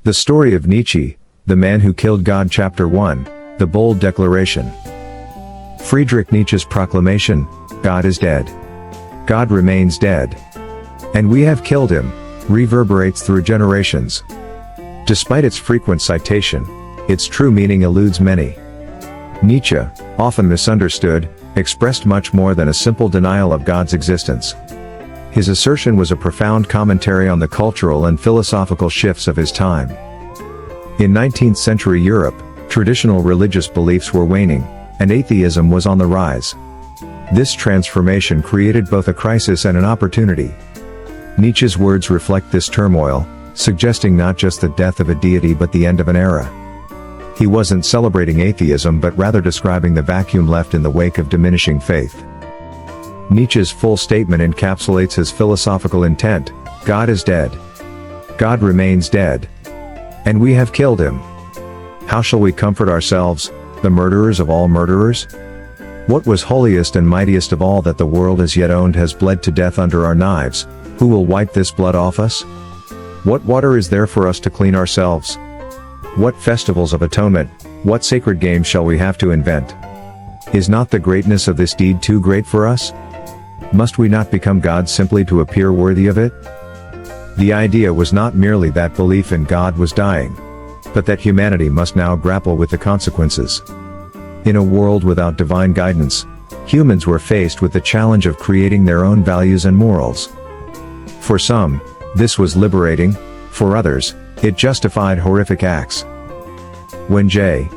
The Story of Nietzsche, The Man Who Killed God. Chapter 1, The Bold Declaration. Friedrich Nietzsche's proclamation, God is dead. God remains dead. And we have killed him, reverberates through generations. Despite its frequent citation, its true meaning eludes many. Nietzsche, often misunderstood, expressed much more than a simple denial of God's existence. His assertion was a profound commentary on the cultural and philosophical shifts of his time. In 19th-century Europe, traditional religious beliefs were waning, and atheism was on the rise. This transformation created both a crisis and an opportunity. Nietzsche's words reflect this turmoil, suggesting not just the death of a deity but the end of an era. He wasn't celebrating atheism but rather describing the vacuum left in the wake of diminishing faith. Nietzsche's full statement encapsulates his philosophical intent: God is dead. God remains dead. And we have killed him. How shall we comfort ourselves, the murderers of all murderers? What was holiest and mightiest of all that the world has yet owned has bled to death under our knives. Who will wipe this blood off us? What water is there for us to clean ourselves? What festivals of atonement, what sacred games shall we have to invent? Is not the greatness of this deed too great for us? Must we not become gods simply to appear worthy of it? The idea was not merely that belief in God was dying, but that humanity must now grapple with the consequences. In a world without divine guidance, humans were faced with the challenge of creating their own values and morals. For some, this was liberating; for others, it justified horrific acts. When J.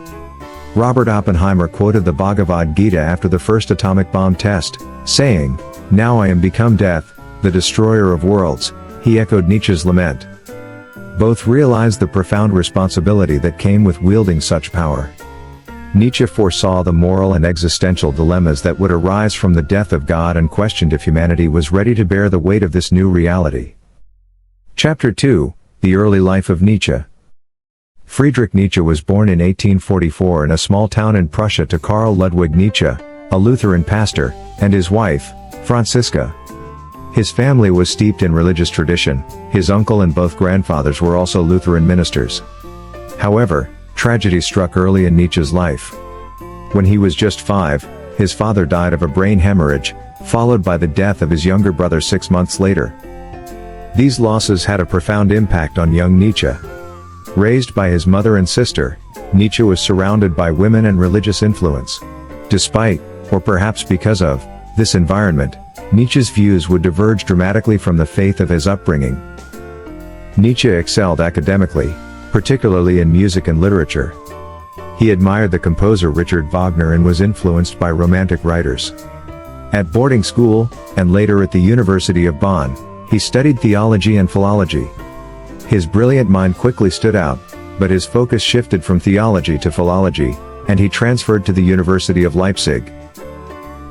Robert Oppenheimer quoted the Bhagavad Gita after the first atomic bomb test, saying, "Now I am become death, the destroyer of worlds," he echoed Nietzsche's lament. Both realized the profound responsibility that came with wielding such power. Nietzsche foresaw the moral and existential dilemmas that would arise from the death of God and questioned if humanity was ready to bear the weight of this new reality. Chapter 2, The Early Life of Nietzsche. Friedrich Nietzsche was born in 1844 in a small town in Prussia to Karl Ludwig Nietzsche, a Lutheran pastor, and his wife, Franziska. His family was steeped in religious tradition. His uncle and both grandfathers were also Lutheran ministers. However, tragedy struck early in Nietzsche's life. When he was just 5, his father died of a brain hemorrhage, followed by the death of his younger brother 6 months later. These losses had a profound impact on young Nietzsche. Raised by his mother and sister, Nietzsche was surrounded by women and religious influence. Despite, or perhaps because of, this environment, Nietzsche's views would diverge dramatically from the faith of his upbringing. Nietzsche excelled academically, particularly in music and literature. He admired the composer Richard Wagner and was influenced by Romantic writers. At boarding school, and later at the University of Bonn, he studied theology and philology. His brilliant mind quickly stood out, but his focus shifted from theology to philology, and he transferred to the University of Leipzig.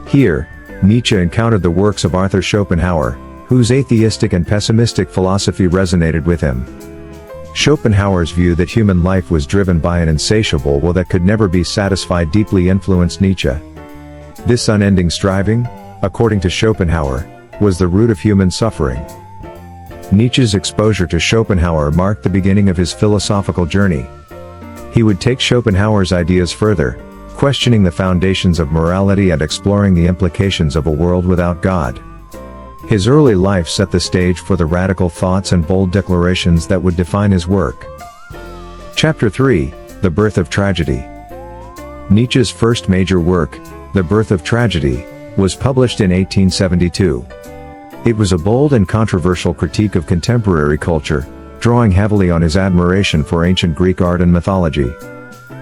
Here, Nietzsche encountered the works of Arthur Schopenhauer, whose atheistic and pessimistic philosophy resonated with him. Schopenhauer's view that human life was driven by an insatiable will that could never be satisfied deeply influenced Nietzsche. This unending striving, according to Schopenhauer, was the root of human suffering. Nietzsche's exposure to Schopenhauer marked the beginning of his philosophical journey. He would take Schopenhauer's ideas further, questioning the foundations of morality and exploring the implications of a world without God. His early life set the stage for the radical thoughts and bold declarations that would define his work. Chapter 3, The Birth of Tragedy. Nietzsche's first major work, The Birth of Tragedy, was published in 1872. It was a bold and controversial critique of contemporary culture, drawing heavily on his admiration for ancient Greek art and mythology.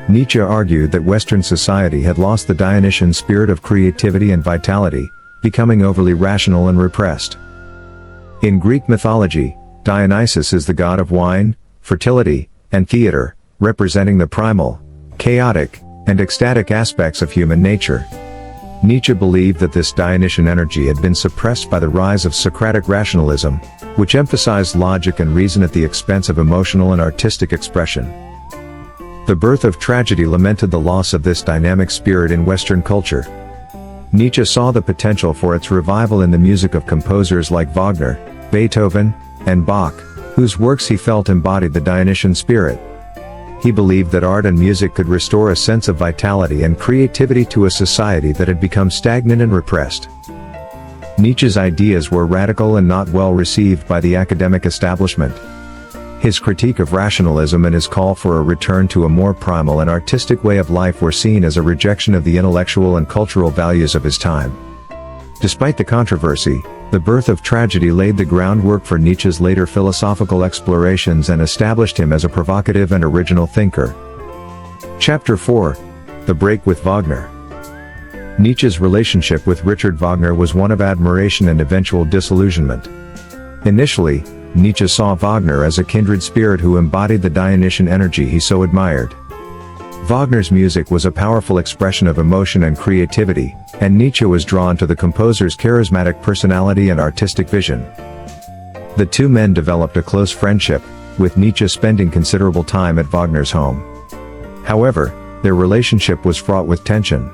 Nietzsche argued that Western society had lost the Dionysian spirit of creativity and vitality, becoming overly rational and repressed. In Greek mythology, Dionysus is the god of wine, fertility, and theater, representing the primal, chaotic, and ecstatic aspects of human nature. Nietzsche believed that this Dionysian energy had been suppressed by the rise of Socratic rationalism, which emphasized logic and reason at the expense of emotional and artistic expression. The Birth of Tragedy lamented the loss of this dynamic spirit in Western culture. Nietzsche saw the potential for its revival in the music of composers like Wagner, Beethoven, and Bach, whose works he felt embodied the Dionysian spirit. He believed that art and music could restore a sense of vitality and creativity to a society that had become stagnant and repressed. Nietzsche's ideas were radical and not well received by the academic establishment. His critique of rationalism and his call for a return to a more primal and artistic way of life were seen as a rejection of the intellectual and cultural values of his time. Despite the controversy, the birth of tragedy laid the groundwork for Nietzsche's later philosophical explorations and established him as a provocative and original thinker. Chapter 4. The Break with Wagner. Nietzsche's relationship with Richard Wagner was one of admiration and eventual disillusionment. Initially, Nietzsche saw Wagner as a kindred spirit who embodied the Dionysian energy he so admired. Wagner's music was a powerful expression of emotion and creativity, and Nietzsche was drawn to the composer's charismatic personality and artistic vision. The two men developed a close friendship, with Nietzsche spending considerable time at Wagner's home. However, their relationship was fraught with tension.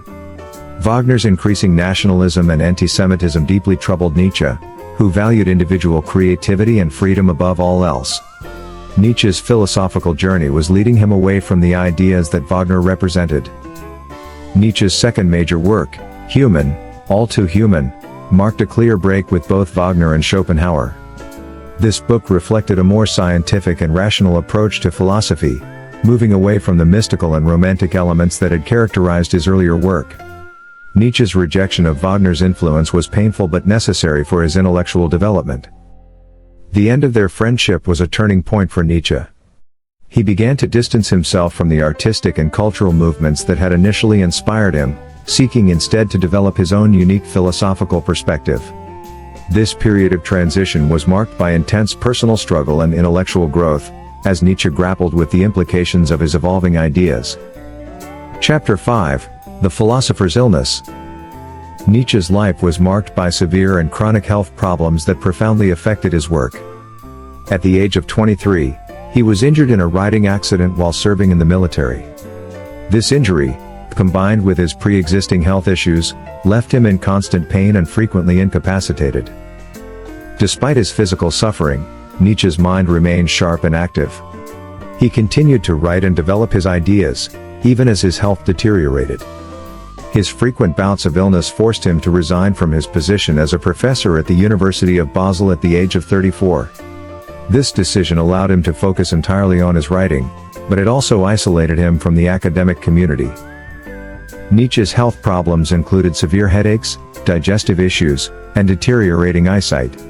Wagner's increasing nationalism and anti-Semitism deeply troubled Nietzsche, who valued individual creativity and freedom above all else. Nietzsche's philosophical journey was leading him away from the ideas that Wagner represented. Nietzsche's second major work, Human, All Too Human, marked a clear break with both Wagner and Schopenhauer. This book reflected a more scientific and rational approach to philosophy, moving away from the mystical and romantic elements that had characterized his earlier work. Nietzsche's rejection of Wagner's influence was painful but necessary for his intellectual development. The end of their friendship was a turning point for Nietzsche. He began to distance himself from the artistic and cultural movements that had initially inspired him, seeking instead to develop his own unique philosophical perspective. This period of transition was marked by intense personal struggle and intellectual growth, as Nietzsche grappled with the implications of his evolving ideas. Chapter 5. The Philosopher's Illness. Nietzsche's life was marked by severe and chronic health problems that profoundly affected his work. At the age of 23, he was injured in a riding accident while serving in the military. This injury, combined with his pre-existing health issues, left him in constant pain and frequently incapacitated. Despite his physical suffering, Nietzsche's mind remained sharp and active. He continued to write and develop his ideas, even as his health deteriorated. His frequent bouts of illness forced him to resign from his position as a professor at the University of Basel at the age of 34. This decision allowed him to focus entirely on his writing, but it also isolated him from the academic community. Nietzsche's health problems included severe headaches, digestive issues, and deteriorating eyesight.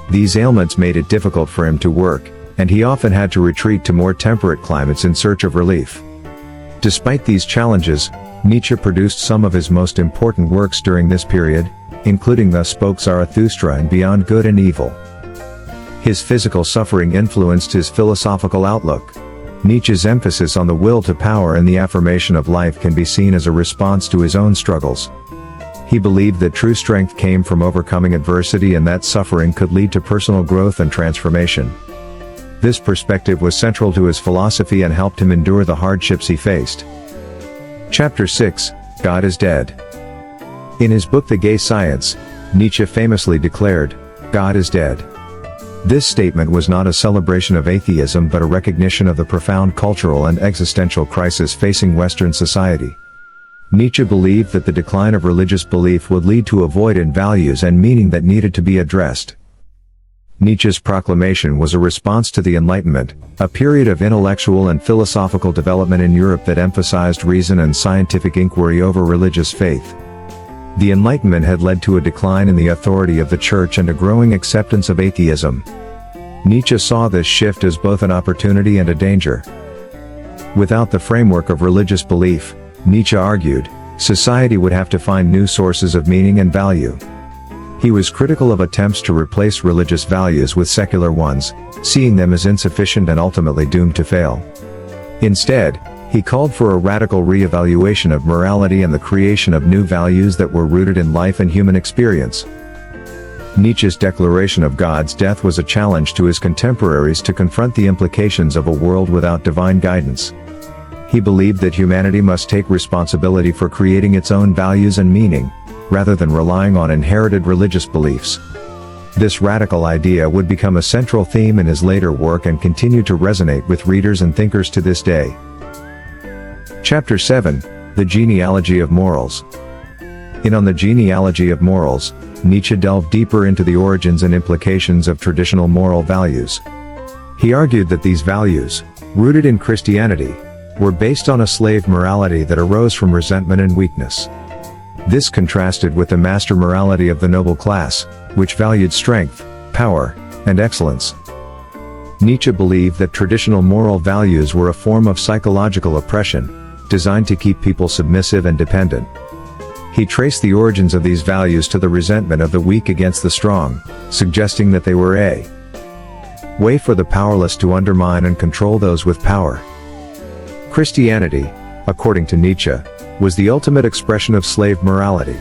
These ailments made it difficult for him to work, and he often had to retreat to more temperate climates in search of relief. Despite these challenges, Nietzsche produced some of his most important works during this period, including Thus Spoke Zarathustra and Beyond Good and Evil. His physical suffering influenced his philosophical outlook. Nietzsche's emphasis on the will to power and the affirmation of life can be seen as a response to his own struggles. He believed that true strength came from overcoming adversity and that suffering could lead to personal growth and transformation. This perspective was central to his philosophy and helped him endure the hardships he faced. Chapter 6. God is Dead. In his book The Gay Science, Nietzsche famously declared, "God is dead." This statement was not a celebration of atheism but a recognition of the profound cultural and existential crisis facing Western society. Nietzsche believed that the decline of religious belief would lead to a void in values and meaning that needed to be addressed. Nietzsche's proclamation was a response to the Enlightenment, a period of intellectual and philosophical development in Europe that emphasized reason and scientific inquiry over religious faith. The Enlightenment had led to a decline in the authority of the Church and a growing acceptance of atheism. Nietzsche saw this shift as both an opportunity and a danger. Without the framework of religious belief, Nietzsche argued, society would have to find new sources of meaning and value. He was critical of attempts to replace religious values with secular ones, seeing them as insufficient and ultimately doomed to fail. Instead, he called for a radical re-evaluation of morality and the creation of new values that were rooted in life and human experience. Nietzsche's declaration of God's death was a challenge to his contemporaries to confront the implications of a world without divine guidance. He believed that humanity must take responsibility for creating its own values and meaning, rather than relying on inherited religious beliefs. This radical idea would become a central theme in his later work and continue to resonate with readers and thinkers to this day. Chapter 7, The Genealogy of Morals. On the Genealogy of Morals, Nietzsche delved deeper into the origins and implications of traditional moral values. He argued that these values, rooted in Christianity, were based on a slave morality that arose from resentment and weakness. This contrasted with the master morality of the noble class, which valued strength, power, and excellence. Nietzsche believed that traditional moral values were a form of psychological oppression, designed to keep people submissive and dependent. He traced the origins of these values to the resentment of the weak against the strong, suggesting that they were a way for the powerless to undermine and control those with power. Christianity, according to Nietzsche, was the ultimate expression of slave morality.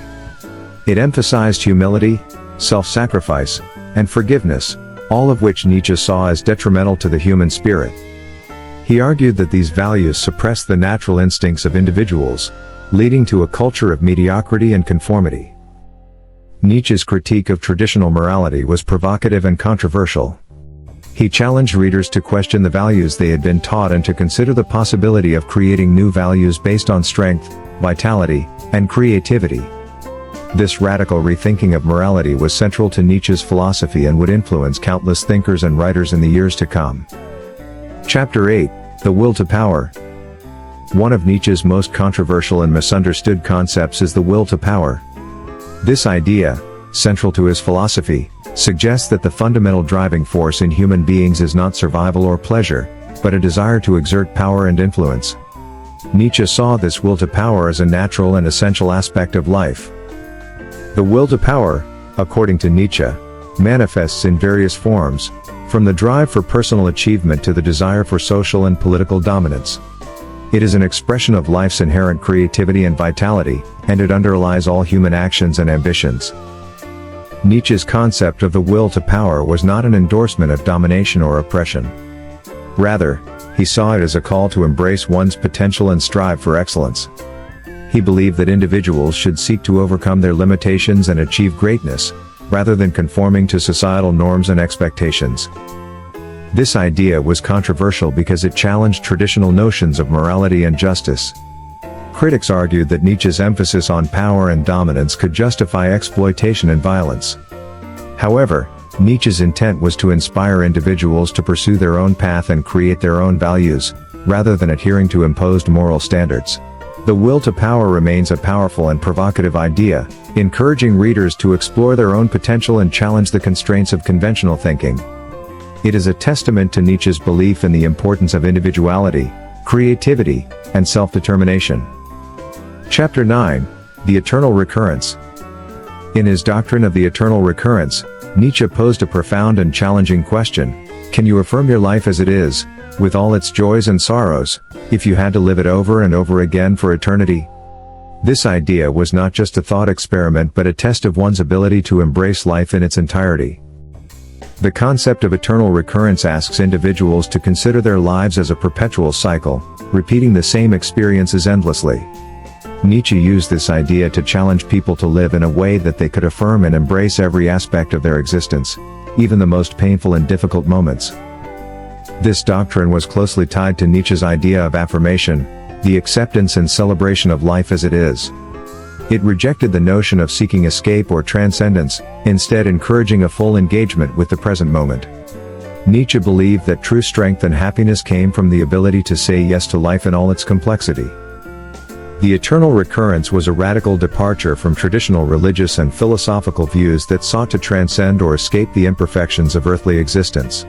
It emphasized humility, self-sacrifice, and forgiveness, all of which Nietzsche saw as detrimental to the human spirit. He argued that these values suppressed the natural instincts of individuals, leading to a culture of mediocrity and conformity. Nietzsche's critique of traditional morality was provocative and controversial. He challenged readers to question the values they had been taught and to consider the possibility of creating new values based on strength, vitality, and creativity. This radical rethinking of morality was central to Nietzsche's philosophy and would influence countless thinkers and writers in the years to come. Chapter 8, The Will to Power. One of Nietzsche's most controversial and misunderstood concepts is the will to power. This idea, central to his philosophy, suggests that the fundamental driving force in human beings is not survival or pleasure, but a desire to exert power and influence. Nietzsche saw this will to power as a natural and essential aspect of life. The will to power, according to Nietzsche, manifests in various forms, from the drive for personal achievement to the desire for social and political dominance. It is an expression of life's inherent creativity and vitality, and it underlies all human actions and ambitions. Nietzsche's concept of the will to power was not an endorsement of domination or oppression. Rather, he saw it as a call to embrace one's potential and strive for excellence. He believed that individuals should seek to overcome their limitations and achieve greatness, rather than conforming to societal norms and expectations. This idea was controversial because it challenged traditional notions of morality and justice. Critics argued that Nietzsche's emphasis on power and dominance could justify exploitation and violence. However, Nietzsche's intent was to inspire individuals to pursue their own path and create their own values, rather than adhering to imposed moral standards. The will to power remains a powerful and provocative idea, encouraging readers to explore their own potential and challenge the constraints of conventional thinking. It is a testament to Nietzsche's belief in the importance of individuality, creativity, and self-determination. Chapter 9, The Eternal Recurrence. In his doctrine of the eternal recurrence, Nietzsche posed a profound and challenging question: can you affirm your life as it is, with all its joys and sorrows, if you had to live it over and over again for eternity? This idea was not just a thought experiment but a test of one's ability to embrace life in its entirety. The concept of eternal recurrence asks individuals to consider their lives as a perpetual cycle, repeating the same experiences endlessly. Nietzsche used this idea to challenge people to live in a way that they could affirm and embrace every aspect of their existence, even the most painful and difficult moments. This doctrine was closely tied to Nietzsche's idea of affirmation, the acceptance and celebration of life as it is. It rejected the notion of seeking escape or transcendence, instead encouraging a full engagement with the present moment. Nietzsche believed that true strength and happiness came from the ability to say yes to life in all its complexity. The eternal recurrence was a radical departure from traditional religious and philosophical views that sought to transcend or escape the imperfections of earthly existence.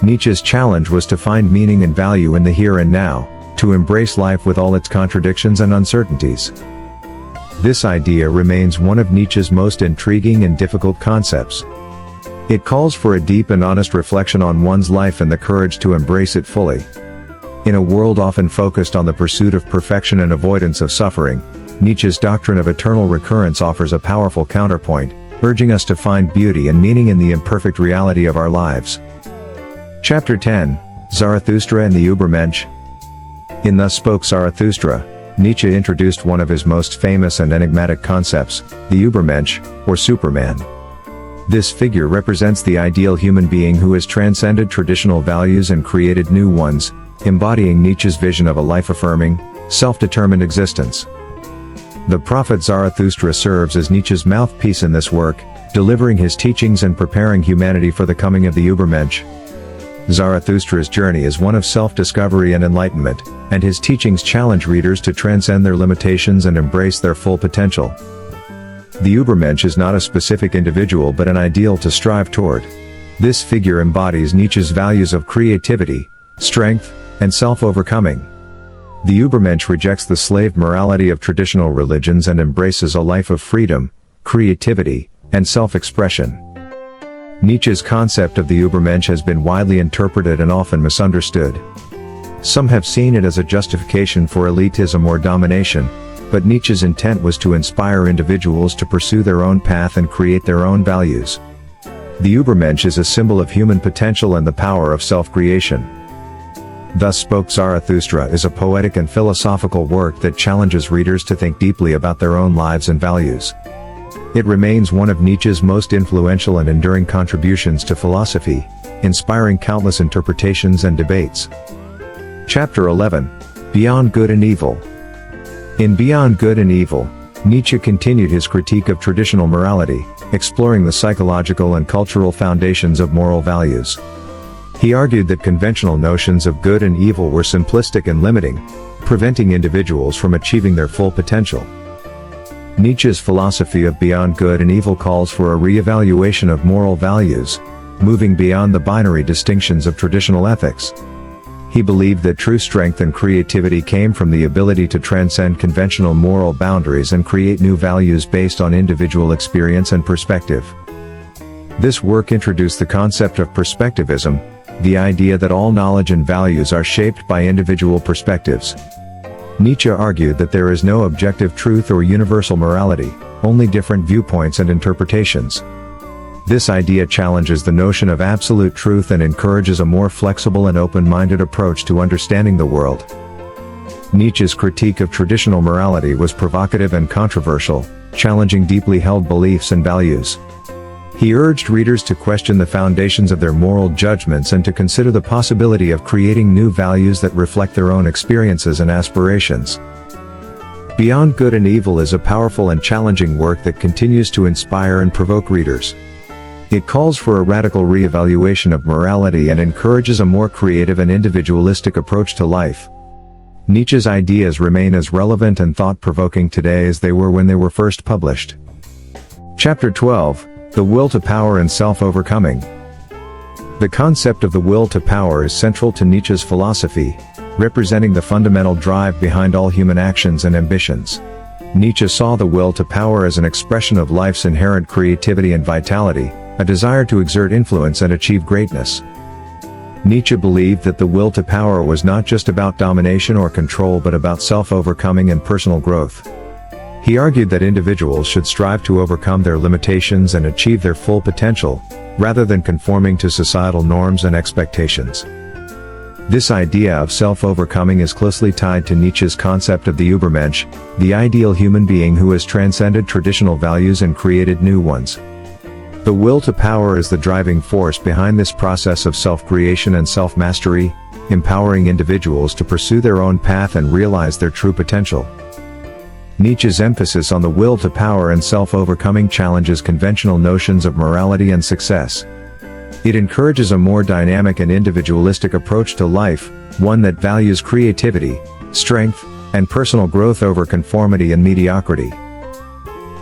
Nietzsche's challenge was to find meaning and value in the here and now, to embrace life with all its contradictions and uncertainties. This idea remains one of Nietzsche's most intriguing and difficult concepts. It calls for a deep and honest reflection on one's life and the courage to embrace it fully. In a world often focused on the pursuit of perfection and avoidance of suffering, Nietzsche's doctrine of eternal recurrence offers a powerful counterpoint, urging us to find beauty and meaning in the imperfect reality of our lives. Chapter 10, Zarathustra and the Übermensch. In Thus Spoke Zarathustra, Nietzsche introduced one of his most famous and enigmatic concepts, the Übermensch, or Superman. This figure represents the ideal human being who has transcended traditional values and created new ones, embodying Nietzsche's vision of a life-affirming, self-determined existence. The prophet Zarathustra serves as Nietzsche's mouthpiece in this work, delivering his teachings and preparing humanity for the coming of the Übermensch. Zarathustra's journey is one of self-discovery and enlightenment, and his teachings challenge readers to transcend their limitations and embrace their full potential. The Übermensch is not a specific individual but an ideal to strive toward. This figure embodies Nietzsche's values of creativity, strength, and self-overcoming. The Übermensch rejects the slave morality of traditional religions and embraces a life of freedom, creativity, and self-expression. Nietzsche's concept of the Übermensch has been widely interpreted and often misunderstood. Some have seen it as a justification for elitism or domination, but Nietzsche's intent was to inspire individuals to pursue their own path and create their own values. The Übermensch is a symbol of human potential and the power of self-creation. Thus Spoke Zarathustra is a poetic and philosophical work that challenges readers to think deeply about their own lives and values. It remains one of Nietzsche's most influential and enduring contributions to philosophy, inspiring countless interpretations and debates. Chapter 11. Beyond Good and Evil. In Beyond Good and Evil, Nietzsche continued his critique of traditional morality, exploring the psychological and cultural foundations of moral values. He argued that conventional notions of good and evil were simplistic and limiting, preventing individuals from achieving their full potential. Nietzsche's philosophy of Beyond Good and Evil calls for a re-evaluation of moral values, moving beyond the binary distinctions of traditional ethics. He believed that true strength and creativity came from the ability to transcend conventional moral boundaries and create new values based on individual experience and perspective. This work introduced the concept of perspectivism, the idea that all knowledge and values are shaped by individual perspectives. Nietzsche argued that there is no objective truth or universal morality, only different viewpoints and interpretations. This idea challenges the notion of absolute truth and encourages a more flexible and open-minded approach to understanding the world. Nietzsche's critique of traditional morality was provocative and controversial, challenging deeply held beliefs and values. He urged readers to question the foundations of their moral judgments and to consider the possibility of creating new values that reflect their own experiences and aspirations. Beyond Good and Evil is a powerful and challenging work that continues to inspire and provoke readers. It calls for a radical re-evaluation of morality and encourages a more creative and individualistic approach to life. Nietzsche's ideas remain as relevant and thought-provoking today as they were when they were first published. Chapter 12. The Will to Power and Self-Overcoming. The concept of the will to power is central to Nietzsche's philosophy, representing the fundamental drive behind all human actions and ambitions. Nietzsche saw the will to power as an expression of life's inherent creativity and vitality, a desire to exert influence and achieve greatness. Nietzsche believed that the will to power was not just about domination or control but about self-overcoming and personal growth. He argued that individuals should strive to overcome their limitations and achieve their full potential, rather than conforming to societal norms and expectations. This idea of self-overcoming is closely tied to Nietzsche's concept of the Übermensch, the ideal human being who has transcended traditional values and created new ones. The will to power is the driving force behind this process of self-creation and self-mastery, empowering individuals to pursue their own path and realize their true potential. Nietzsche's emphasis on the will to power and self-overcoming challenges conventional notions of morality and success. It encourages a more dynamic and individualistic approach to life, one that values creativity, strength, and personal growth over conformity and mediocrity.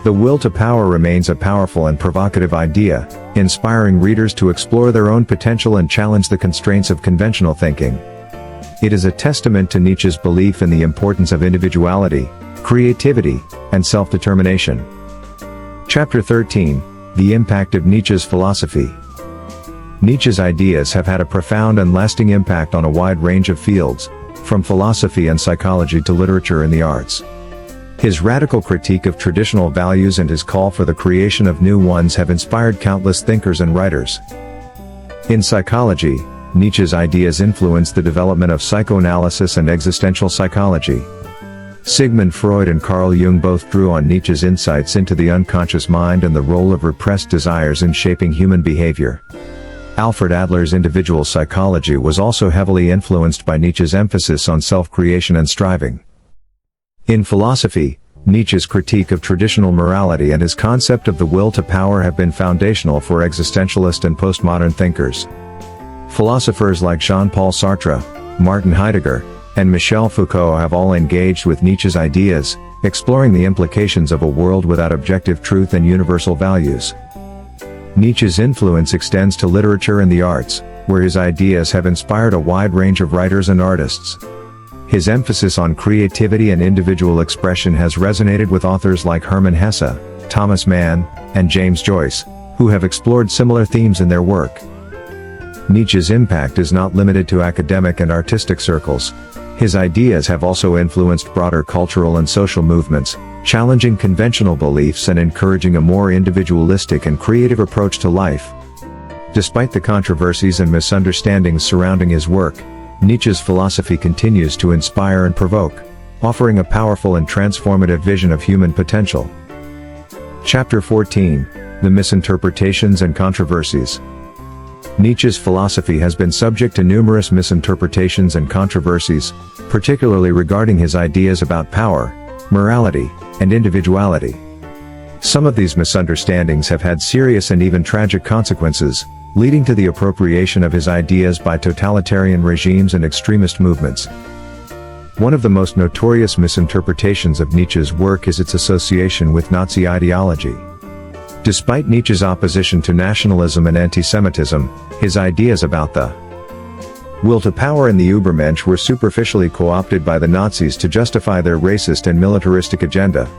The will to power remains a powerful and provocative idea, inspiring readers to explore their own potential and challenge the constraints of conventional thinking. It is a testament to Nietzsche's belief in the importance of individuality, creativity, and self-determination. Chapter 13. The Impact of Nietzsche's Philosophy. Nietzsche's ideas have had a profound and lasting impact on a wide range of fields, from philosophy and psychology to literature and the arts. His radical critique of traditional values and his call for the creation of new ones have inspired countless thinkers and writers. In psychology, Nietzsche's ideas influenced the development of psychoanalysis and existential psychology. Sigmund Freud and Carl Jung both drew on Nietzsche's insights into the unconscious mind and the role of repressed desires in shaping human behavior. Alfred Adler's individual psychology was also heavily influenced by Nietzsche's emphasis on self-creation and striving. In philosophy, Nietzsche's critique of traditional morality and his concept of the will to power have been foundational for existentialist and postmodern thinkers. Philosophers like Jean-Paul Sartre, Martin Heidegger, and Michel Foucault have all engaged with Nietzsche's ideas, exploring the implications of a world without objective truth and universal values. Nietzsche's influence extends to literature and the arts, where his ideas have inspired a wide range of writers and artists. His emphasis on creativity and individual expression has resonated with authors like Hermann Hesse, Thomas Mann, and James Joyce, who have explored similar themes in their work. Nietzsche's impact is not limited to academic and artistic circles. His ideas have also influenced broader cultural and social movements, challenging conventional beliefs and encouraging a more individualistic and creative approach to life. Despite the controversies and misunderstandings surrounding his work, Nietzsche's philosophy continues to inspire and provoke, offering a powerful and transformative vision of human potential. Chapter 14: The Misinterpretations and Controversies. Nietzsche's philosophy has been subject to numerous misinterpretations and controversies, particularly regarding his ideas about power, morality, and individuality. Some of these misunderstandings have had serious and even tragic consequences, leading to the appropriation of his ideas by totalitarian regimes and extremist movements. One of the most notorious misinterpretations of Nietzsche's work is its association with Nazi ideology. Despite Nietzsche's opposition to nationalism and anti-Semitism, his ideas about the will to power and the Übermensch were superficially co-opted by the Nazis to justify their racist and militaristic agenda.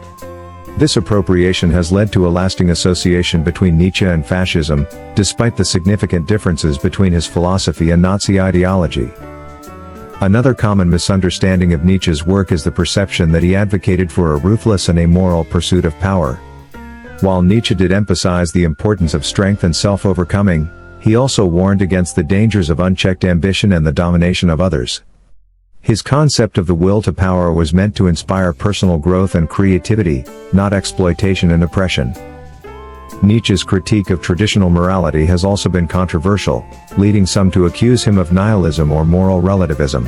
This appropriation has led to a lasting association between Nietzsche and fascism, despite the significant differences between his philosophy and Nazi ideology. Another common misunderstanding of Nietzsche's work is the perception that he advocated for a ruthless and amoral pursuit of power. While Nietzsche did emphasize the importance of strength and self-overcoming, he also warned against the dangers of unchecked ambition and the domination of others. His concept of the will to power was meant to inspire personal growth and creativity, not exploitation and oppression. Nietzsche's critique of traditional morality has also been controversial, leading some to accuse him of nihilism or moral relativism.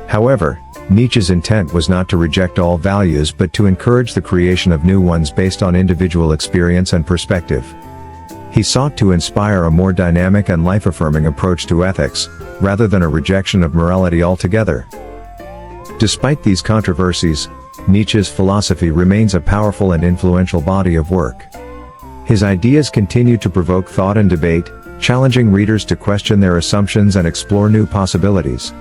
However, Nietzsche's intent was not to reject all values but to encourage the creation of new ones based on individual experience and perspective. He sought to inspire a more dynamic and life-affirming approach to ethics, rather than a rejection of morality altogether. Despite these controversies, Nietzsche's philosophy remains a powerful and influential body of work. His ideas continue to provoke thought and debate, challenging readers to question their assumptions and explore new possibilities.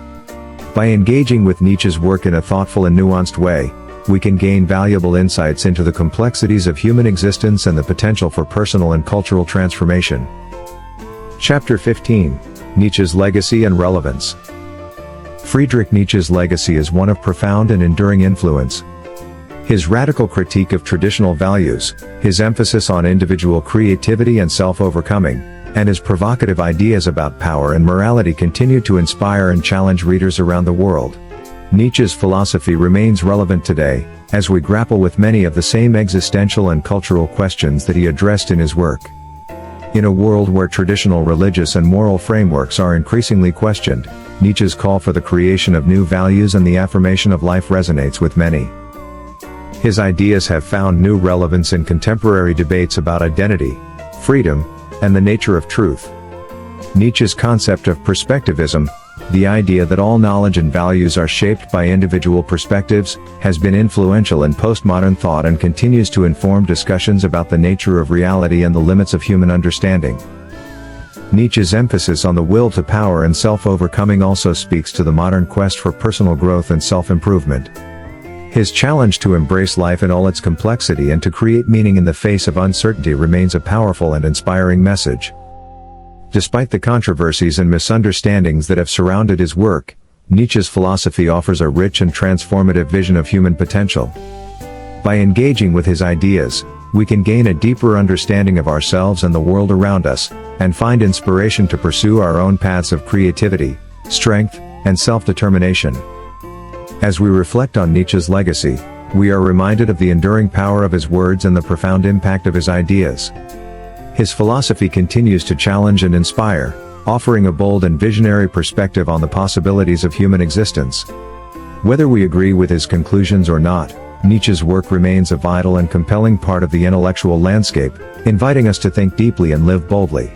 By engaging with Nietzsche's work in a thoughtful and nuanced way, we can gain valuable insights into the complexities of human existence and the potential for personal and cultural transformation. Chapter 15: Nietzsche's Legacy and Relevance. Friedrich Nietzsche's legacy is one of profound and enduring influence. His radical critique of traditional values, his emphasis on individual creativity and self-overcoming, and his provocative ideas about power and morality continue to inspire and challenge readers around the world. Nietzsche's philosophy remains relevant today, as we grapple with many of the same existential and cultural questions that he addressed in his work. In a world where traditional religious and moral frameworks are increasingly questioned, Nietzsche's call for the creation of new values and the affirmation of life resonates with many. His ideas have found new relevance in contemporary debates about identity, freedom, and the nature of truth. Nietzsche's concept of perspectivism, the idea that all knowledge and values are shaped by individual perspectives, has been influential in postmodern thought and continues to inform discussions about the nature of reality and the limits of human understanding. Nietzsche's emphasis on the will to power and self-overcoming also speaks to the modern quest for personal growth and self-improvement. His challenge to embrace life in all its complexity and to create meaning in the face of uncertainty remains a powerful and inspiring message. Despite the controversies and misunderstandings that have surrounded his work, Nietzsche's philosophy offers a rich and transformative vision of human potential. By engaging with his ideas, we can gain a deeper understanding of ourselves and the world around us, and find inspiration to pursue our own paths of creativity, strength, and self-determination. As we reflect on Nietzsche's legacy, we are reminded of the enduring power of his words and the profound impact of his ideas. His philosophy continues to challenge and inspire, offering a bold and visionary perspective on the possibilities of human existence. Whether we agree with his conclusions or not, Nietzsche's work remains a vital and compelling part of the intellectual landscape, inviting us to think deeply and live boldly.